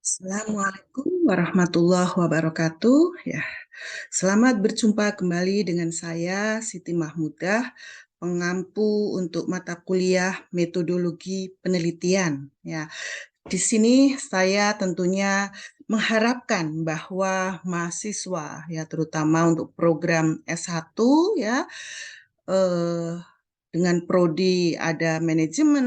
Assalamualaikum warahmatullahi wabarakatuh. Ya, selamat berjumpa kembali dengan saya Siti Mahmudah, pengampu untuk mata kuliah metodologi penelitian. Ya, di sini saya tentunya mengharapkan bahwa mahasiswa ya terutama untuk program S1 ya eh, dengan prodi ada manajemen,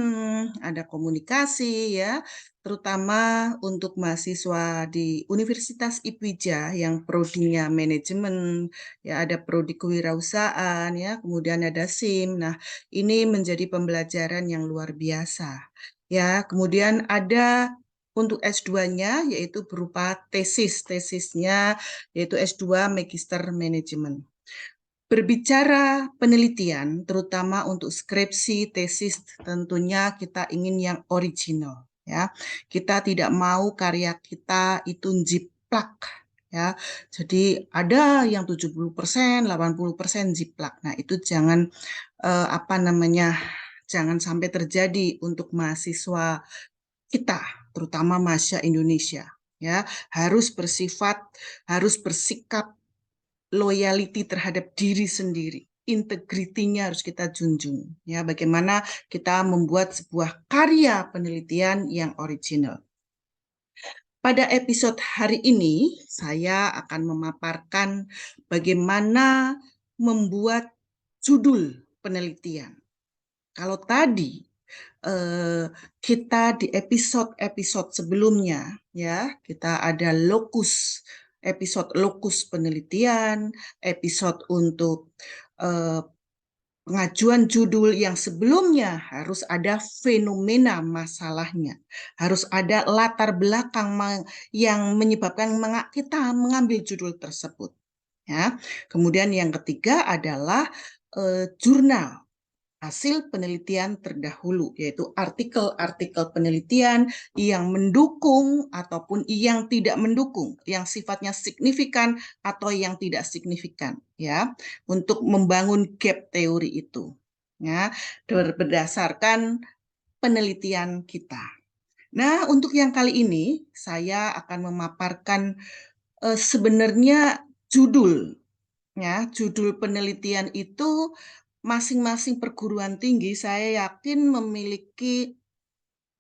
ada komunikasi ya, terutama untuk mahasiswa di Universitas IPIJA yang prodinya manajemen, ya ada prodi kewirausahaan ya, kemudian ada SIM. Nah, ini menjadi pembelajaran yang luar biasa. Ya, kemudian ada untuk S2-nya yaitu berupa tesisnya yaitu S2 Magister Manajemen. Berbicara penelitian, terutama untuk skripsi, tesis, tentunya kita ingin yang original, ya. Kita tidak mau karya kita itu jiplak, ya. Jadi ada yang 70%, 80% jiplak. Nah, itu jangan jangan sampai terjadi untuk mahasiswa kita, terutama mahasiswa Indonesia, ya. Harus bersikap loyalty terhadap diri sendiri. Integritinya harus kita junjung. Ya, bagaimana kita membuat sebuah karya penelitian yang original. Pada episode hari ini, saya akan memaparkan bagaimana membuat judul penelitian. Kalau tadi kita di episode sebelumnya ya kita ada episode lokus penelitian, episode untuk pengajuan judul yang sebelumnya harus ada fenomena masalahnya, harus ada latar belakang yang menyebabkan kita mengambil judul tersebut. Ya. Kemudian yang ketiga adalah jurnal hasil penelitian terdahulu, yaitu artikel-artikel penelitian yang mendukung ataupun yang tidak mendukung, yang sifatnya signifikan atau yang tidak signifikan, ya, untuk membangun gap teori itu, ya, berdasarkan penelitian kita. Nah, untuk yang kali ini saya akan memaparkan sebenarnya judul penelitian itu masing-masing perguruan tinggi saya yakin memiliki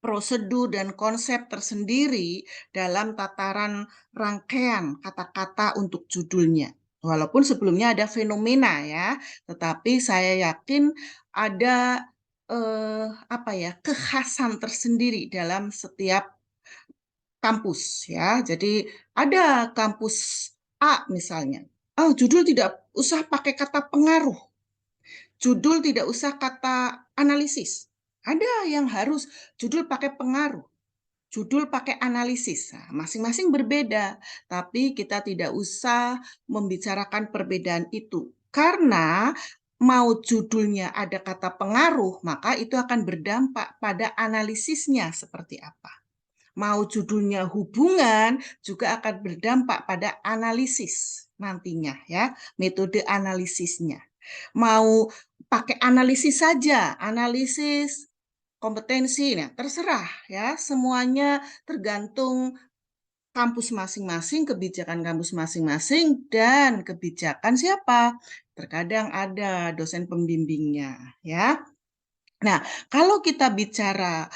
prosedur dan konsep tersendiri dalam tataran rangkaian kata-kata untuk judulnya. Walaupun sebelumnya ada fenomena ya, tetapi saya yakin ada kekhasan tersendiri dalam setiap kampus ya. Jadi ada kampus A misalnya. Oh, judul tidak usah pakai kata pengaruh. Judul tidak usah kata analisis. Ada yang harus judul pakai pengaruh, judul pakai analisis. Nah, masing-masing berbeda, tapi kita tidak usah membicarakan perbedaan itu. Karena mau judulnya ada kata pengaruh, maka itu akan berdampak pada analisisnya seperti apa. Mau judulnya hubungan, juga akan berdampak pada analisis nantinya ya, metode analisisnya. Mau pakai analisis saja, analisis kompetensi, nah terserah ya, semuanya tergantung kampus masing-masing, kebijakan kampus masing-masing, dan kebijakan siapa. Terkadang ada dosen pembimbingnya ya. Nah, kalau kita bicara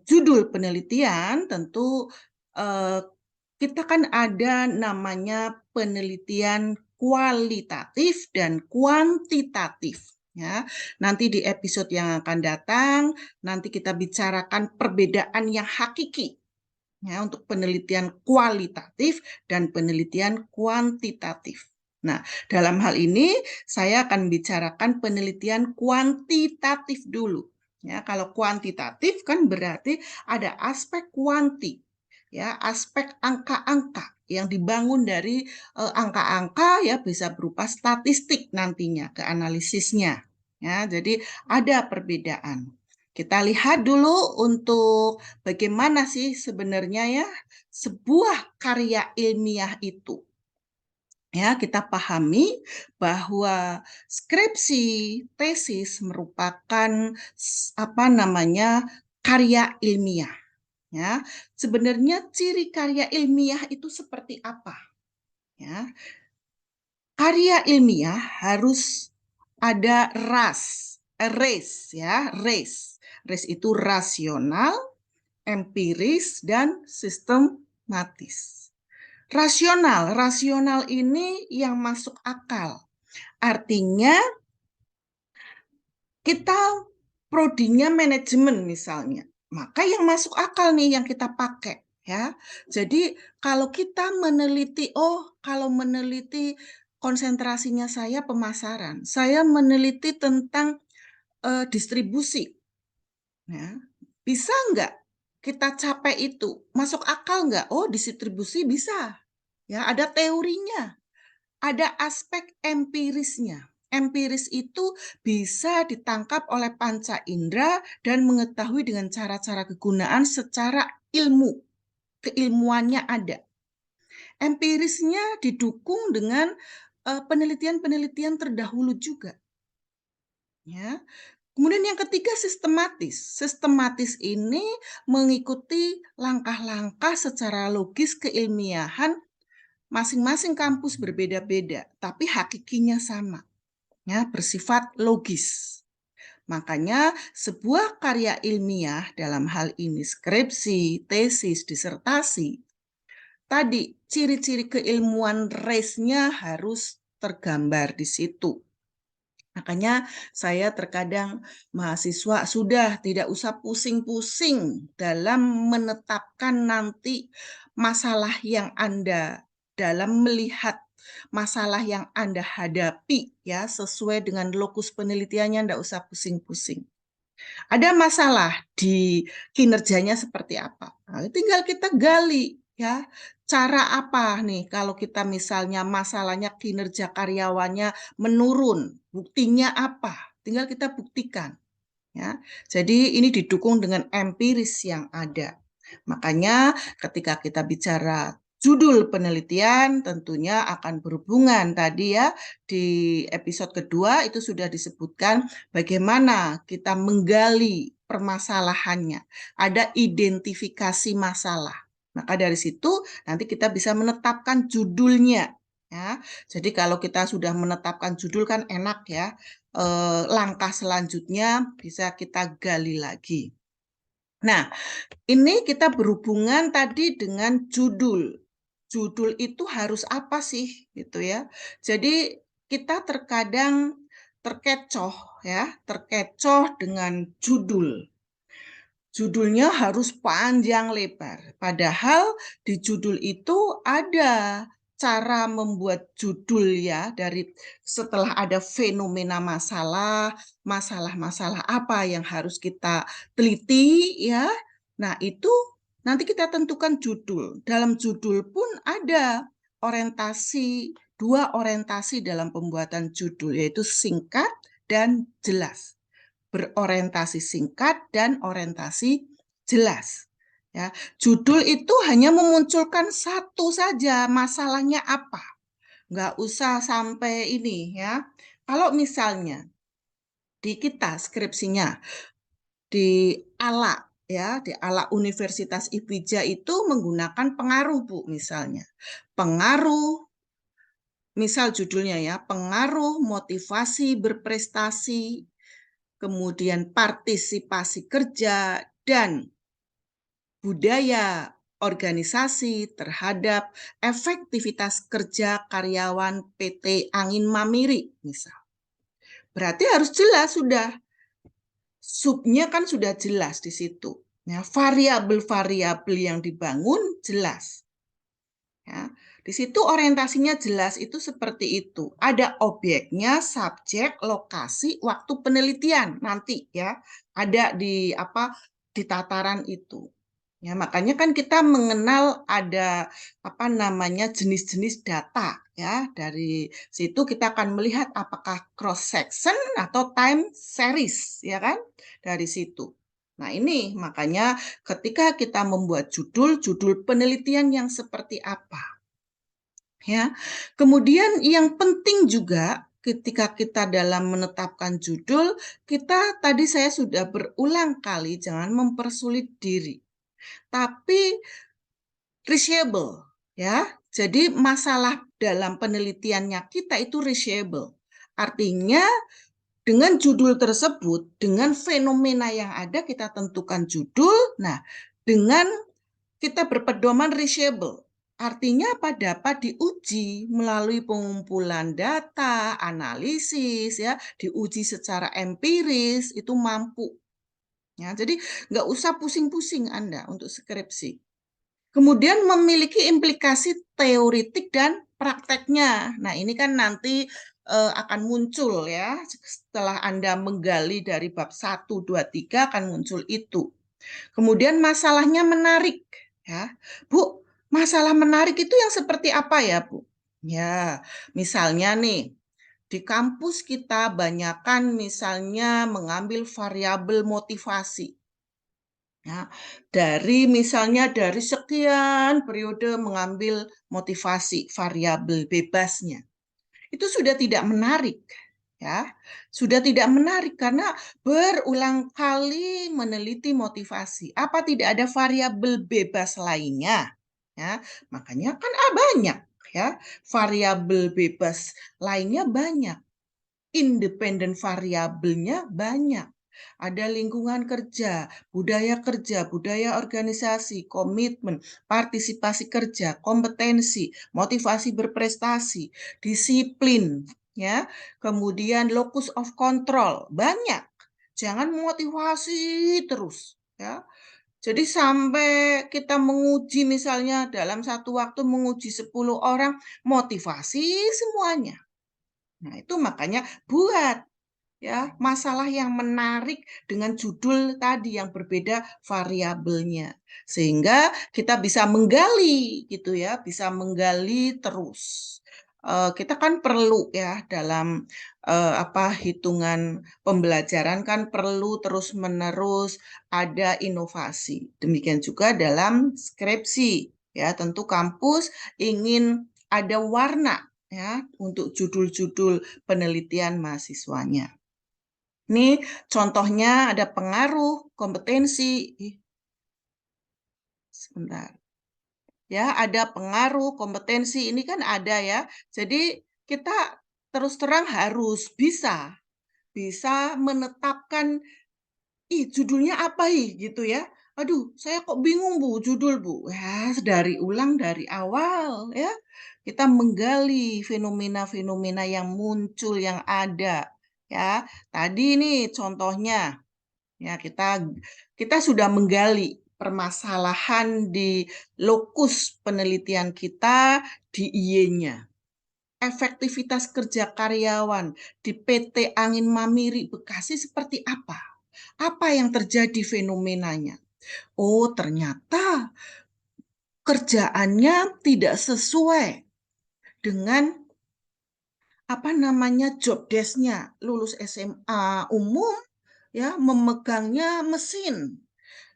judul penelitian, tentu kita kan ada namanya penelitian kualitatif dan kuantitatif. Ya, nanti di episode yang akan datang, nanti kita bicarakan perbedaan yang hakiki ya untuk penelitian kualitatif dan penelitian kuantitatif. Nah, dalam hal ini saya akan bicarakan penelitian kuantitatif dulu. Ya, kalau kuantitatif kan berarti ada aspek kuanti, ya, aspek angka-angka yang dibangun dari angka-angka ya bisa berupa statistik nantinya ke analisisnya. Ya, jadi ada perbedaan. Kita lihat dulu untuk bagaimana sih sebenarnya ya sebuah karya ilmiah itu. Ya, kita pahami bahwa skripsi, tesis merupakan karya ilmiah. Ya, sebenarnya ciri karya ilmiah itu seperti apa? Ya, karya ilmiah harus ada race ya, race. Race itu rasional, empiris, dan sistematis. Rasional ini yang masuk akal. Artinya kita prodinya manajemen misalnya, maka yang masuk akal nih yang kita pakai ya. Jadi kalau kita meneliti, kalau meneliti konsentrasinya saya pemasaran, saya meneliti tentang distribusi, ya. Bisa nggak kita capai itu? Masuk akal nggak? Oh, distribusi bisa. Ya, ada teorinya, ada aspek empirisnya. Empiris itu bisa ditangkap oleh panca indera dan mengetahui dengan cara-cara kegunaan secara ilmu. Keilmuannya ada. Empirisnya didukung dengan penelitian-penelitian terdahulu juga. Ya. Kemudian yang ketiga sistematis. Sistematis ini mengikuti langkah-langkah secara logis keilmiahan. Masing-masing kampus berbeda-beda, tapi hakikinya sama, ya, bersifat logis. Makanya sebuah karya ilmiah dalam hal ini skripsi, tesis, disertasi, tadi ciri-ciri keilmuan race-nya harus tergambar di situ. Makanya saya terkadang mahasiswa sudah tidak usah pusing-pusing dalam menetapkan nanti masalah yang Anda dalam melihat masalah yang Anda hadapi ya sesuai dengan lokus penelitiannya, tidak usah pusing-pusing. Ada masalah di kinerjanya seperti apa? Nah, tinggal kita gali ya. Cara apa nih kalau kita misalnya masalahnya kinerja karyawannya menurun, buktinya apa? Tinggal kita buktikan ya. Jadi ini didukung dengan empiris yang ada. Makanya ketika kita bicara judul penelitian tentunya akan berhubungan tadi ya di episode kedua itu sudah disebutkan bagaimana kita menggali permasalahannya. Ada identifikasi masalah. Maka dari situ nanti kita bisa menetapkan judulnya ya. Jadi kalau kita sudah menetapkan judul kan enak ya. Langkah selanjutnya bisa kita gali lagi. Nah, ini kita berhubungan tadi dengan judul. Judul itu harus apa sih gitu ya. Jadi kita terkadang terkecoh ya, terkecoh dengan judul. Judulnya harus panjang lebar. Padahal di judul itu ada cara membuat judul ya dari setelah ada fenomena masalah, masalah-masalah apa yang harus kita teliti ya. Nah, itu nanti kita tentukan judul. Dalam judul pun ada orientasi, dua orientasi dalam pembuatan judul yaitu singkat dan jelas. Berorientasi singkat dan orientasi jelas. Ya, judul itu hanya memunculkan satu saja, masalahnya apa. Nggak usah sampai ini ya. Kalau misalnya di kita skripsinya di ALA ya, di ALA Universitas IPIJA itu menggunakan pengaruh Bu misalnya. Pengaruh misal judulnya ya, pengaruh motivasi berprestasi kemudian partisipasi kerja, dan budaya organisasi terhadap efektivitas kerja karyawan PT Angin Mamiri, misal. Berarti harus jelas sudah. Subnya kan sudah jelas di situ. Ya, variabel-variabel yang dibangun jelas. Ya, di situ orientasinya jelas itu seperti itu. Ada objeknya, subjek, lokasi, waktu penelitian nanti ya. Ada di apa di tataran itu. Ya, makanya kan kita mengenal ada apa namanya jenis-jenis data ya. Dari situ kita akan melihat apakah cross section atau time series ya kan dari situ. Nah, ini makanya ketika kita membuat judul penelitian yang seperti apa. Ya. Kemudian yang penting juga ketika kita dalam menetapkan judul, kita tadi saya sudah berulang kali jangan mempersulit diri. tapi reachable, ya. Jadi masalah dalam penelitiannya kita itu reachable. Artinya dengan judul tersebut, dengan fenomena yang ada kita tentukan judul. Nah, dengan kita berpedoman reachable. Artinya apa? Dapat diuji melalui pengumpulan data, analisis, ya, diuji secara empiris, itu mampu. Ya, jadi nggak usah pusing-pusing Anda untuk skripsi. Kemudian memiliki implikasi teoritik dan prakteknya. Nah, ini kan nanti akan muncul ya, setelah Anda menggali dari bab 1, 2, 3 akan muncul itu. Kemudian masalahnya menarik ya. Bu, masalah menarik itu yang seperti apa ya, Bu? Ya, misalnya nih, di kampus kita banyakkan misalnya mengambil variabel motivasi. Ya, misalnya dari sekian periode mengambil motivasi variabel bebasnya. Itu sudah tidak menarik, ya. Sudah tidak menarik karena berulang kali meneliti motivasi. Apa tidak ada variabel bebas lainnya? Ya, makanya kan banyak, ya. Variabel bebas lainnya banyak. Independen variabelnya banyak. Ada lingkungan kerja, budaya organisasi, komitmen, partisipasi kerja, kompetensi, motivasi berprestasi, disiplin, ya. Kemudian locus of control, banyak. Jangan motivasi terus, ya. Jadi sampai kita menguji misalnya dalam satu waktu menguji 10 orang, motivasi semuanya. Nah, itu makanya buat ya masalah yang menarik dengan judul tadi yang berbeda variabelnya sehingga kita bisa menggali gitu ya, bisa menggali terus. Kita kan perlu ya dalam hitungan pembelajaran kan perlu terus-menerus ada inovasi. Demikian juga dalam skripsi ya, tentu kampus ingin ada warna ya untuk judul-judul penelitian mahasiswanya. Ini contohnya ada pengaruh, kompetensi. Sebentar. Ya, ada pengaruh, kompetensi. Ini kan ada ya. Jadi kita terus terang harus bisa menetapkan judulnya apa gitu ya. Aduh, saya kok bingung Bu, judul Bu. Ya, dari awal ya. Kita menggali fenomena-fenomena yang muncul yang ada ya. Tadi nih contohnya ya kita sudah menggali permasalahan di lokus penelitian kita di IE-nya. Efektivitas kerja karyawan di PT Angin Mamiri Bekasi seperti apa? Apa yang terjadi fenomenanya? Oh, ternyata kerjaannya tidak sesuai dengan job desk-nya. Lulus SMA umum ya memegangnya mesin.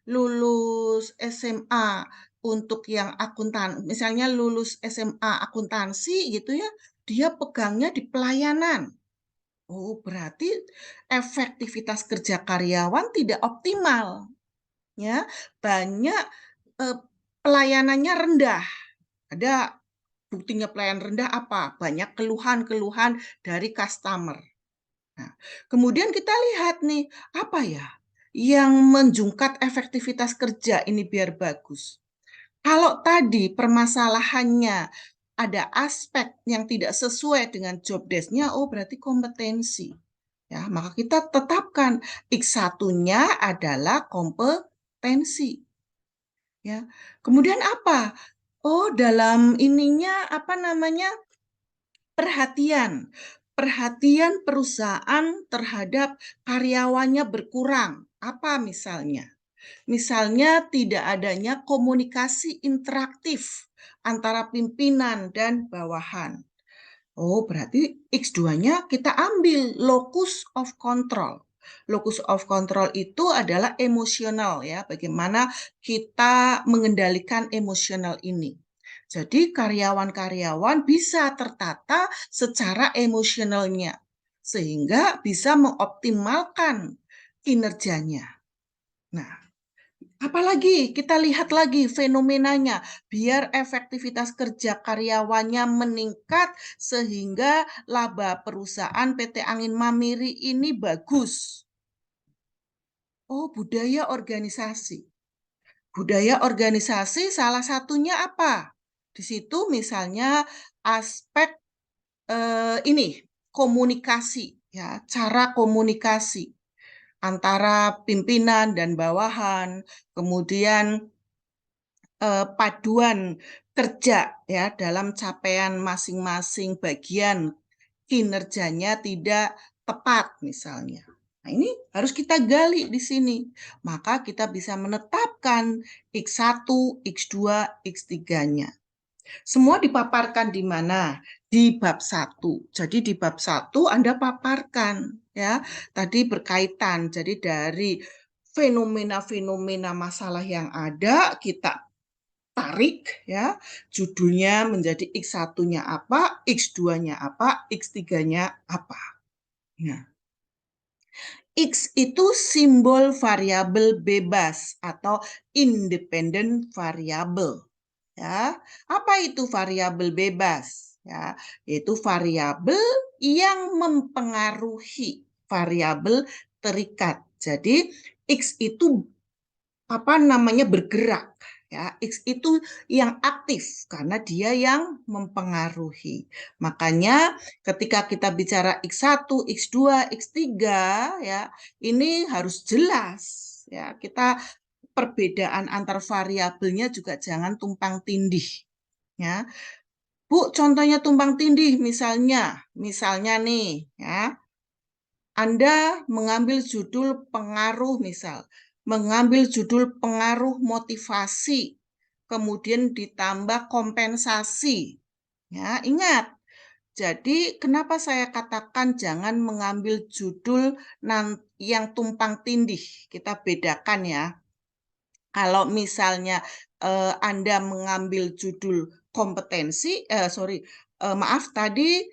Lulus SMA untuk yang misalnya lulus SMA akuntansi gitu ya, dia pegangnya di pelayanan. Oh, berarti efektivitas kerja karyawan tidak optimal. Ya, banyak pelayanannya rendah. Ada buktinya pelayanan rendah apa? Banyak keluhan-keluhan dari customer. Nah, kemudian kita lihat nih, apa ya yang menjungkat efektivitas kerja ini biar bagus. Kalau tadi permasalahannya ada aspek yang tidak sesuai dengan job desk-nya, oh berarti kompetensi. Ya, maka kita tetapkan X1-nya adalah kompetensi. Ya. Kemudian apa? Oh, dalam ininya perhatian. Perhatian perusahaan terhadap karyawannya berkurang. Apa misalnya? Misalnya tidak adanya komunikasi interaktif antara pimpinan dan bawahan. Oh, berarti X2-nya kita ambil locus of control. Locus of control itu adalah emosional ya, bagaimana kita mengendalikan emosional ini. Jadi karyawan-karyawan bisa tertata secara emosionalnya sehingga bisa mengoptimalkan kinerjanya. Nah, Apalagi kita lihat lagi fenomenanya, biar efektivitas kerja karyawannya meningkat sehingga laba perusahaan PT Angin Mamiri ini bagus. Oh, budaya organisasi. Budaya organisasi salah satunya apa? Di situ misalnya aspek ini komunikasi, ya, cara komunikasi antara pimpinan dan bawahan, kemudian paduan kerja ya dalam capaian masing-masing bagian kinerjanya tidak tepat misalnya. Nah, ini harus kita gali di sini. Maka kita bisa menetapkan X1, X2, X3-nya. Semua dipaparkan di mana? Di bab 1. Jadi di bab 1 Anda paparkan ya. Tadi berkaitan. Jadi dari fenomena-fenomena masalah yang ada kita tarik ya. Judulnya menjadi X1-nya apa, X2-nya apa, X3-nya apa. Nah, X itu simbol variabel bebas atau independent variable. Ya, apa itu variabel bebas? Ya, yaitu variabel yang mempengaruhi variabel terikat. Jadi X itu apa namanya bergerak. Ya, X itu yang aktif karena dia yang mempengaruhi. Makanya ketika kita bicara X1, X2, X3 ya, ini harus jelas ya. Kita perbedaan antar variabelnya juga jangan tumpang tindih ya. Bu, contohnya tumpang tindih misalnya nih ya. Anda mengambil judul pengaruh misal, mengambil judul pengaruh motivasi, kemudian ditambah kompensasi. Ya, ingat. Jadi, kenapa saya katakan jangan mengambil judul yang tumpang tindih? Kita bedakan ya. Kalau misalnya Anda mengambil judul kompetensi, maaf tadi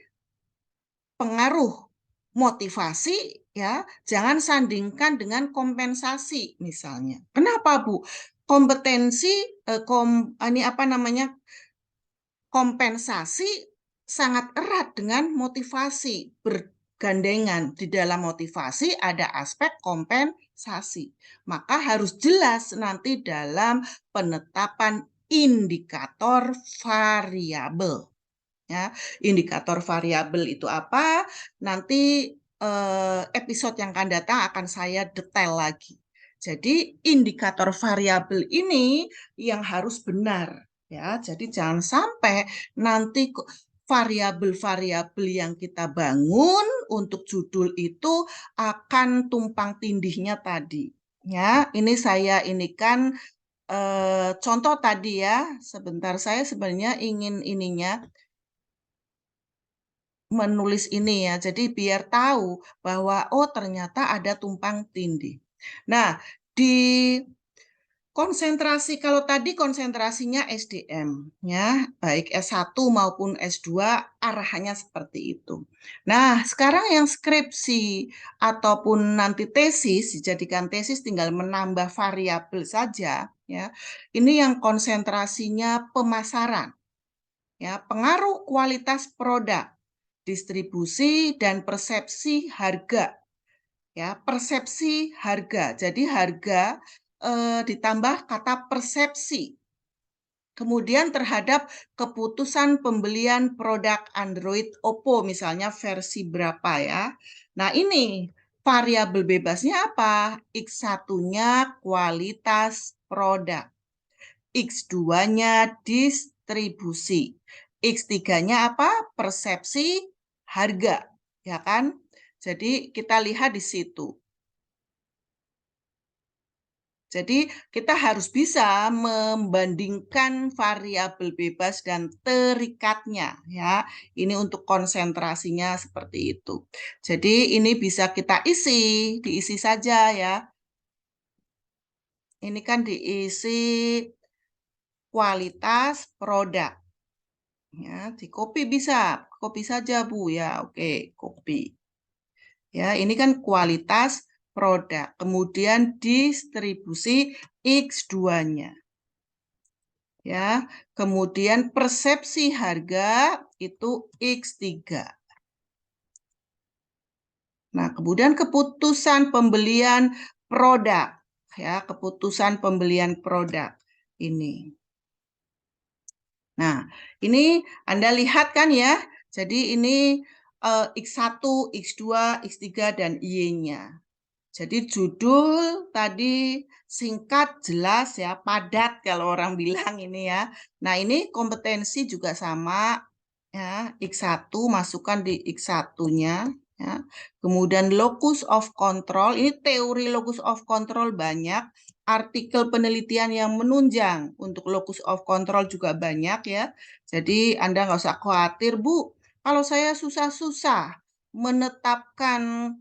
pengaruh motivasi ya, jangan sandingkan dengan kompensasi misalnya. Kenapa, Bu? Kompetensi ini apa namanya? Kompensasi sangat erat dengan motivasi, bergandengan. Di dalam motivasi ada aspek kompensasi. Maka harus jelas nanti dalam penetapan indikator variabel. Ya, indikator variabel itu apa? Nanti episode yang akan datang akan saya detail lagi. Jadi indikator variabel ini yang harus benar ya. Jadi jangan sampai nanti variabel-variabel yang kita bangun untuk judul itu akan tumpang tindihnya tadi. Ya, ini saya ini kan contoh tadi ya. Sebentar saya sebenarnya ingin ininya menulis ini ya. Jadi biar tahu bahwa oh ternyata ada tumpang tindih. Nah, di konsentrasi kalau tadi konsentrasinya SDM ya, baik S1 maupun S2 arahannya seperti itu. Nah, sekarang yang skripsi ataupun nanti tesis dijadikan tesis tinggal menambah variabel saja ya. Ini yang konsentrasinya pemasaran. Ya, pengaruh kualitas produk, distribusi dan persepsi harga. Ya, persepsi harga. Jadi harga ditambah kata persepsi. Kemudian terhadap keputusan pembelian produk Android Oppo misalnya versi berapa ya. Nah, ini variabel bebasnya apa? X1-nya kualitas produk. X2-nya distribusi. X3-nya apa? Persepsi harga, ya kan? Jadi kita lihat di situ. Jadi kita harus bisa membandingkan variabel bebas dan terikatnya ya. Ini untuk konsentrasinya seperti itu. Jadi ini bisa kita diisi saja ya. Ini kan diisi kualitas produk. Ya, di copy saja Bu ya. Oke, copy. Ya, ini kan kualitas produk. Kemudian distribusi X2-nya. Ya, kemudian persepsi harga itu X3. Nah, kemudian keputusan pembelian produk, ya, keputusan pembelian produk ini. Nah, ini Anda lihat kan ya. Jadi ini X1, X2, X3 dan Y-nya. Jadi judul tadi singkat, jelas ya, padat kalau orang bilang ini ya. Nah, ini kompetensi juga sama ya, X1 masukkan di X1-nya ya. Kemudian locus of control, ini teori locus of control banyak, artikel penelitian yang menunjang untuk locus of control juga banyak ya. Jadi Anda nggak usah khawatir, Bu, kalau saya susah-susah menetapkan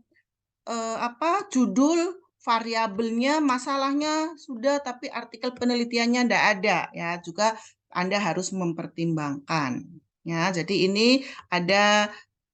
judul variabelnya, masalahnya sudah, tapi artikel penelitiannya tidak ada ya, juga Anda harus mempertimbangkan ya. Jadi ini ada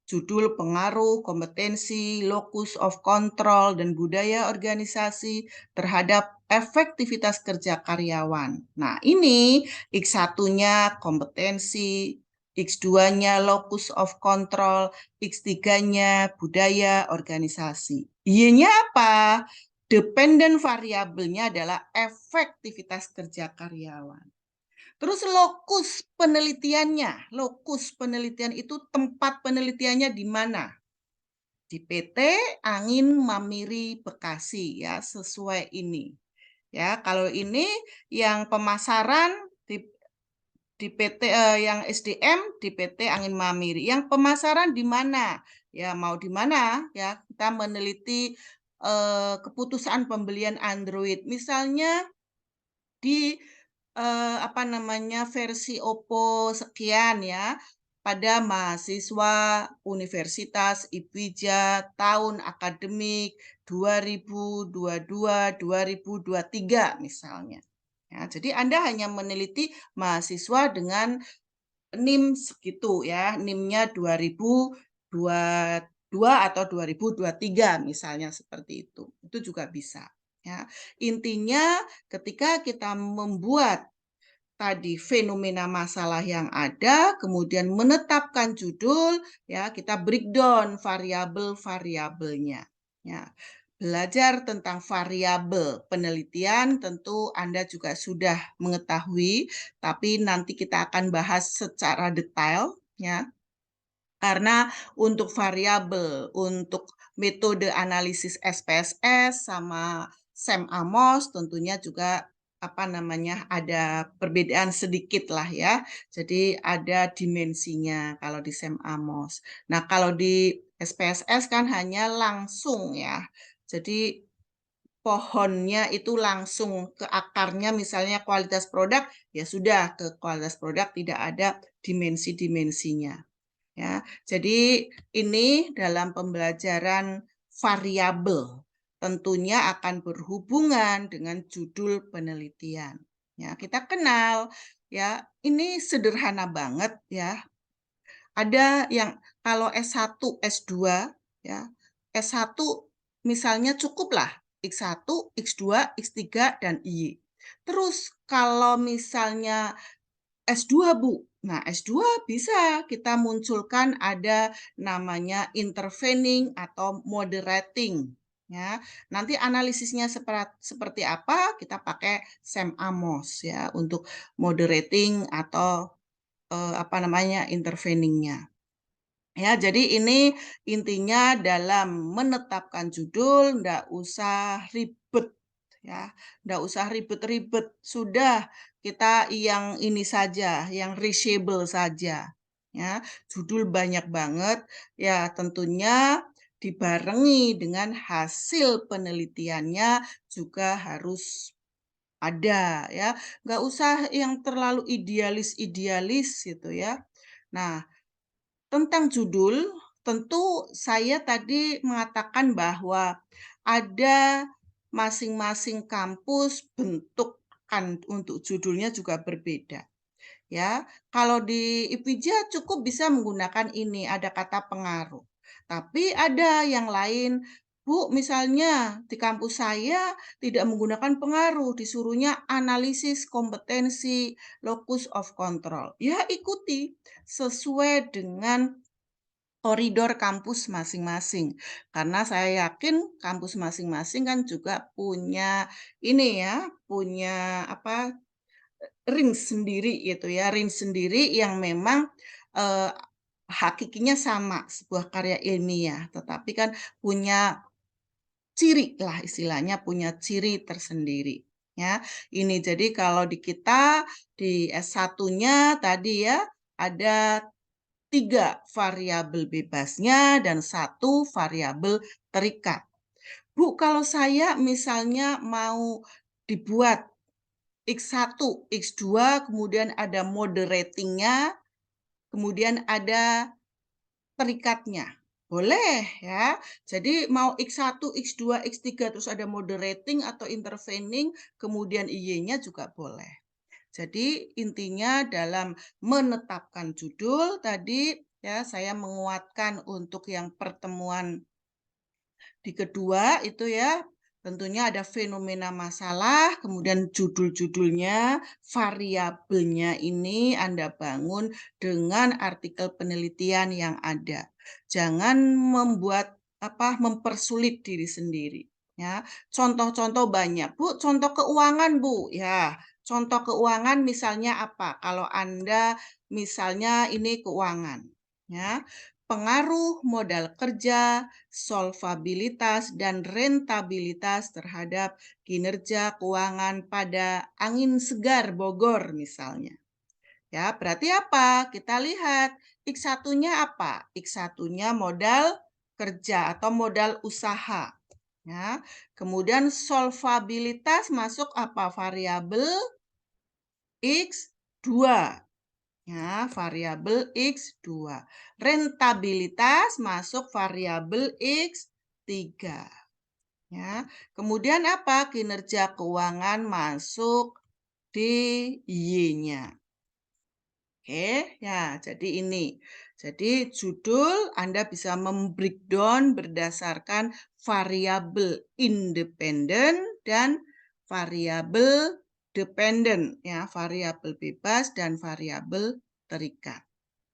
judul, pengaruh, kompetensi, locus of control, dan budaya organisasi terhadap efektivitas kerja karyawan. Nah, ini X1-nya kompetensi, X2-nya locus of control, X3-nya budaya organisasi. Y-nya apa? Dependent variabelnya adalah efektivitas kerja karyawan. Terus lokus penelitian itu tempat penelitiannya di mana? Di PT Angin Mamiri Bekasi ya, sesuai ini. Ya, kalau ini yang pemasaran di PT yang SDM di PT Angin Mamiri. Yang pemasaran di mana? Ya, mau di mana? Ya, kita meneliti keputusan pembelian Android. Misalnya di versi Oppo sekian ya, pada mahasiswa Universitas IPIJA tahun akademik 2022-2023 misalnya. Ya, jadi Anda hanya meneliti mahasiswa dengan NIM segitu ya, NIM-nya 2022 atau 2023 misalnya seperti itu. Itu juga bisa. Ya. Intinya ketika kita membuat tadi fenomena masalah yang ada, kemudian menetapkan judul, ya kita breakdown variabel-variabelnya. Ya. Belajar tentang variabel penelitian tentu Anda juga sudah mengetahui, tapi nanti kita akan bahas secara detail ya. Karena untuk variabel, untuk metode analisis SPSS sama Sam Amos tentunya juga ada perbedaan sedikit lah ya. Jadi ada dimensinya kalau di Sam Amos. Nah, kalau di SPSS kan hanya langsung ya. Jadi pohonnya itu langsung ke akarnya, misalnya kualitas produk, ya sudah ke kualitas produk, tidak ada dimensi-dimensinya. Ya, jadi ini dalam pembelajaran variabel tentunya akan berhubungan dengan judul penelitian. Ya, kita kenal ya, ini sederhana banget ya. Ada yang kalau S1, S2 ya. S1 misalnya cukuplah X1, X2, X3 dan Y. Terus kalau misalnya S2, Bu. Nah, S2 bisa kita munculkan ada namanya intervening atau moderating. Ya, nanti analisisnya seperti apa? Kita pakai Sam Amos ya untuk moderating atau interveningnya. Ya, jadi ini intinya dalam menetapkan judul, enggak usah ribet ya, enggak usah ribet-ribet. Sudah kita yang ini saja, yang reachable saja. Ya, judul banyak banget ya, tentunya dibarengi dengan hasil penelitiannya juga harus ada ya. Enggak usah yang terlalu idealis-idealis gitu ya. Nah, tentang judul, tentu saya tadi mengatakan bahwa ada masing-masing kampus bentuk untuk judulnya juga berbeda. Ya, kalau di IPIJA cukup bisa menggunakan ini, ada kata pengaruh. Tapi ada yang lain Bu, misalnya di kampus saya tidak menggunakan pengaruh, disuruhnya analisis kompetensi locus of control. Ya, ikuti sesuai dengan koridor kampus masing-masing. Karena saya yakin kampus masing-masing kan juga punya ini ya, punya apa, range sendiri gitu ya, range sendiri yang memang, eee, hakikinya sama, sebuah karya ilmiah, tetapi kan punya ciri lah istilahnya, punya ciri tersendiri, ya. Ini jadi kalau di kita, di S1-nya tadi ya, ada 3 variabel bebasnya dan 1 variabel terikat. Bu, kalau saya misalnya mau dibuat X1, X2, kemudian ada moderating-nya, kemudian ada terikatnya. Boleh ya. Jadi mau X1, X2, X3 terus ada moderating atau intervening, kemudian IY-nya juga boleh. Jadi intinya dalam menetapkan judul tadi ya saya menguatkan untuk yang pertemuan di kedua itu ya, tentunya ada fenomena masalah, kemudian judul-judulnya, variabelnya ini Anda bangun dengan artikel penelitian yang ada. Jangan membuat mempersulit diri sendiri. Ya, contoh-contoh banyak, Bu. Contoh keuangan, Bu. Ya, contoh keuangan misalnya apa? Kalau Anda misalnya ini keuangan, ya, pengaruh modal kerja, solvabilitas, dan rentabilitas terhadap kinerja keuangan pada angin segar Bogor misalnya. Ya, berarti apa? Kita lihat X1-nya apa? X1-nya modal kerja atau modal usaha. Ya, kemudian solvabilitas masuk apa? Variabel X2. Ya, variabel X2. Rentabilitas masuk variabel X3. Ya. Kemudian apa? Kinerja keuangan masuk di Y-nya. Oke, ya, jadi ini. Jadi judul Anda bisa membreakdown berdasarkan variabel independen dan variabel dependen, ya, variabel bebas dan variabel terikat.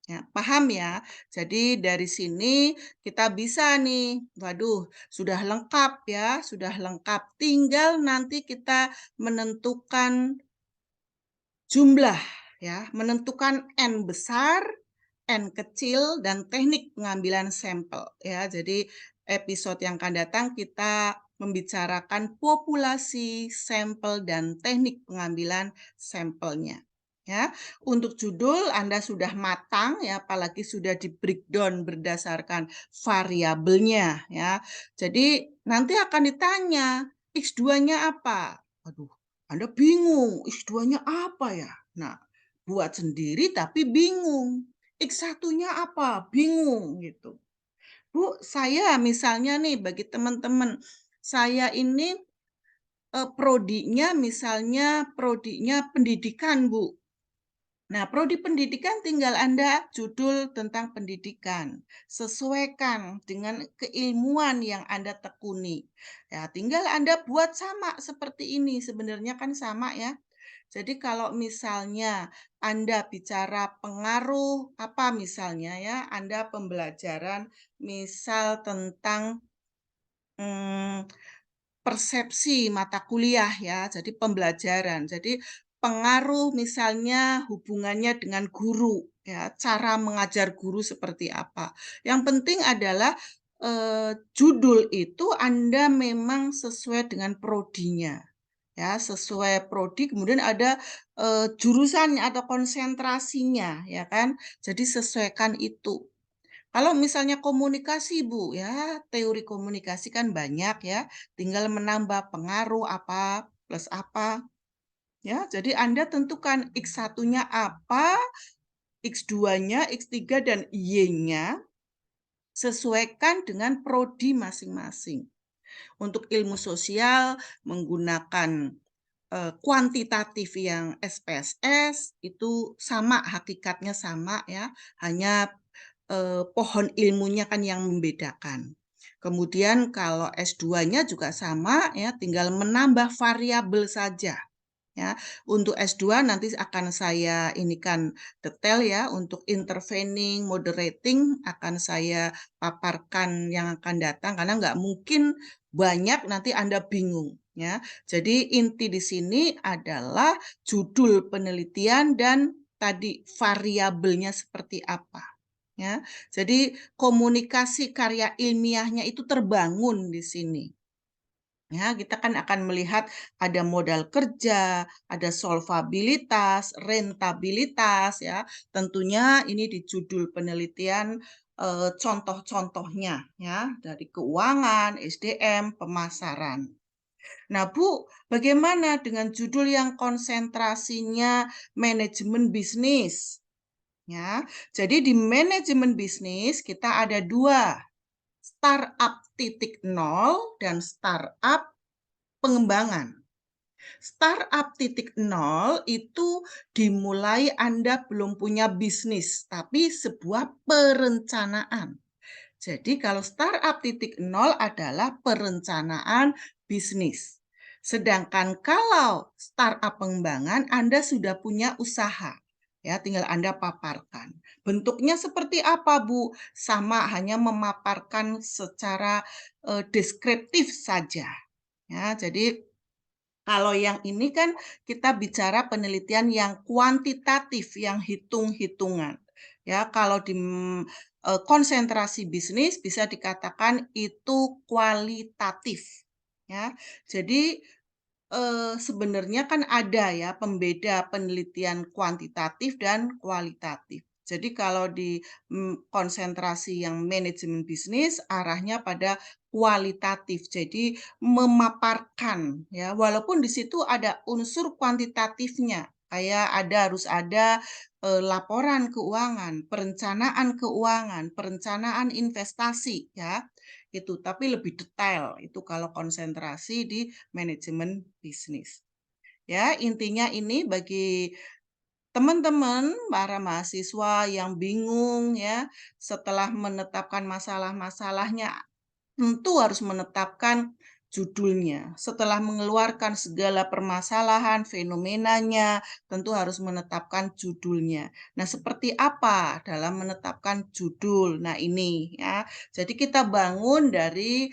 Ya, paham ya? Jadi dari sini kita bisa nih, waduh, sudah lengkap ya, sudah lengkap. Tinggal nanti kita menentukan jumlah ya, menentukan N besar, N kecil, dan teknik pengambilan sampel ya. Jadi episode yang akan datang kita membicarakan populasi sampel dan teknik pengambilan sampelnya. Ya, untuk judul Anda sudah matang ya, apalagi sudah di breakdown berdasarkan variabelnya ya. Jadi nanti akan ditanya X2-nya apa? Waduh, Anda bingung, X2-nya apa ya? Nah, buat sendiri tapi bingung. X1-nya apa? Bingung gitu. Bu, saya misalnya nih bagi teman-teman, saya ini prodinya misalnya prodinya pendidikan, Bu. Nah, prodi pendidikan tinggal Anda judul tentang pendidikan. Sesuaikan dengan keilmuan yang Anda tekuni. Ya, tinggal Anda buat sama seperti ini. Sebenarnya kan sama ya. Jadi kalau misalnya Anda bicara pengaruh apa misalnya ya, Anda pembelajaran misal tentang persepsi mata kuliah ya, jadi pembelajaran. Jadi pengaruh misalnya hubungannya dengan guru ya, cara mengajar guru seperti apa. Yang penting adalah judul itu Anda memang sesuai dengan prodinya. Ya, sesuai prodi kemudian ada jurusannya atau konsentrasinya ya kan. Jadi sesuaikan itu. Kalau misalnya komunikasi, Bu, ya teori komunikasi kan banyak ya, tinggal menambah pengaruh apa plus apa. Ya, jadi Anda tentukan X1-nya apa, X2-nya, X3 dan Y-nya sesuaikan dengan prodi masing-masing. Untuk ilmu sosial menggunakan kuantitatif yang SPSS itu sama hakikatnya sama ya, hanya pohon ilmunya kan yang membedakan. Kemudian kalau S2-nya juga sama ya, tinggal menambah variabel saja. Ya, untuk S2 nanti akan saya inikan detail ya, untuk intervening, moderating akan saya paparkan yang akan datang karena nggak mungkin banyak nanti Anda bingung ya. Jadi inti di sini adalah judul penelitian dan tadi variabelnya seperti apa. Ya, jadi komunikasi karya ilmiahnya itu terbangun di sini. Ya, kita kan akan melihat ada modal kerja, ada solvabilitas, rentabilitas ya. Tentunya ini di judul penelitian contoh-contohnya ya, dari keuangan, SDM, pemasaran. Nah, Bu, bagaimana dengan judul yang konsentrasinya manajemen bisnis? Ya, jadi di manajemen bisnis kita ada dua, startup 0 dan startup pengembangan. Startup 0 itu dimulai Anda belum punya bisnis, tapi sebuah perencanaan. Jadi kalau startup 0 adalah perencanaan bisnis. Sedangkan kalau startup pengembangan, Anda sudah punya usaha. Ya, tinggal Anda paparkan. Bentuknya seperti apa, Bu? Sama, hanya memaparkan secara deskriptif saja. Ya, jadi kalau yang ini kan kita bicara penelitian yang kuantitatif, yang hitung-hitungan. Ya, kalau di konsentrasi bisnis bisa dikatakan itu kualitatif. Ya, jadi sebenarnya kan ada ya pembeda penelitian kuantitatif dan kualitatif. Jadi kalau di konsentrasi yang manajemen bisnis arahnya pada kualitatif. Jadi memaparkan ya, walaupun di situ ada unsur kuantitatifnya. Kayak harus ada laporan keuangan, perencanaan investasi ya. Itu tapi lebih detail itu kalau konsentrasi di manajemen bisnis. Ya, intinya ini bagi teman-teman para mahasiswa yang bingung ya, setelah menetapkan masalah-masalahnya tentu harus menetapkan judulnya. Setelah mengeluarkan segala permasalahan, fenomenanya, tentu harus menetapkan judulnya. Nah, seperti apa dalam menetapkan judul? Nah, ini ya. Jadi kita bangun dari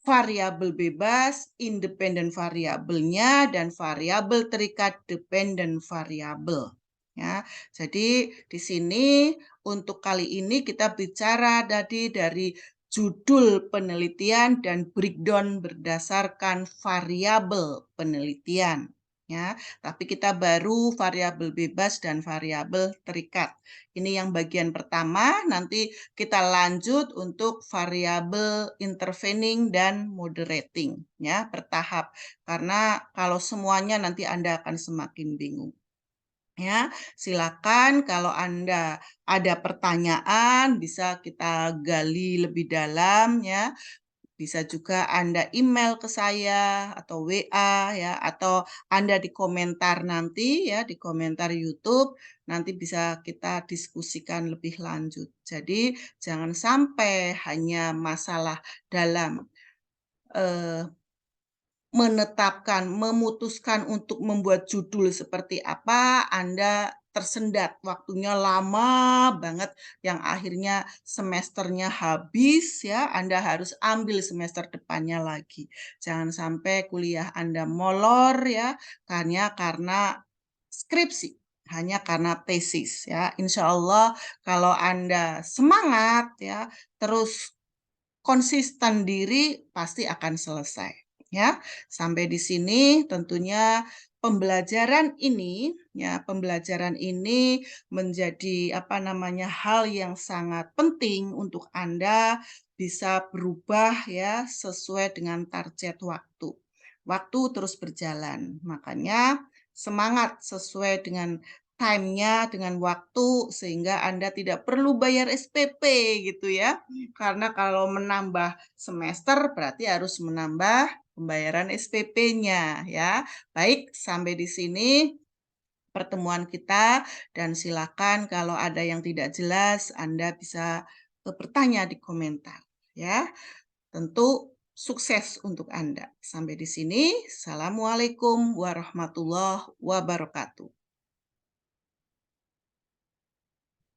variabel bebas, independen variabelnya, dan variabel terikat dependen variabel. Ya, jadi di sini untuk kali ini kita bicara tadi dari judul penelitian dan breakdown berdasarkan variabel penelitian. Ya, tapi kita baru variabel bebas dan variabel terikat. Ini yang bagian pertama, nanti kita lanjut untuk variabel intervening dan moderating ya, bertahap. Karena kalau semuanya nanti Anda akan semakin bingung. Ya, silakan kalau Anda ada pertanyaan bisa kita gali lebih dalam ya. Bisa juga Anda email ke saya atau WA ya, atau Anda di komentar nanti ya, di komentar YouTube nanti bisa kita diskusikan lebih lanjut. Jadi jangan sampai hanya masalah dalam eh, menetapkan, memutuskan untuk membuat judul seperti apa, Anda tersendat, waktunya lama banget, yang akhirnya semesternya habis ya, Anda harus ambil semester depannya lagi. Jangan sampai kuliah Anda molor ya, karena skripsi, hanya karena tesis ya. Insya Allah kalau Anda semangat ya, terus konsisten diri pasti akan selesai. Ya, sampai di sini tentunya pembelajaran ini menjadi hal yang sangat penting untuk Anda bisa berubah ya sesuai dengan target waktu. Waktu terus berjalan. Makanya semangat sesuai dengan time-nya, dengan waktu sehingga Anda tidak perlu bayar SPP gitu ya. Karena kalau menambah semester berarti harus menambah pembayaran SPP-nya ya. Baik, sampai di sini pertemuan kita dan silakan kalau ada yang tidak jelas Anda bisa bertanya di komentar ya. Tentu sukses untuk Anda. Sampai di sini. Assalamualaikum warahmatullahi wabarakatuh.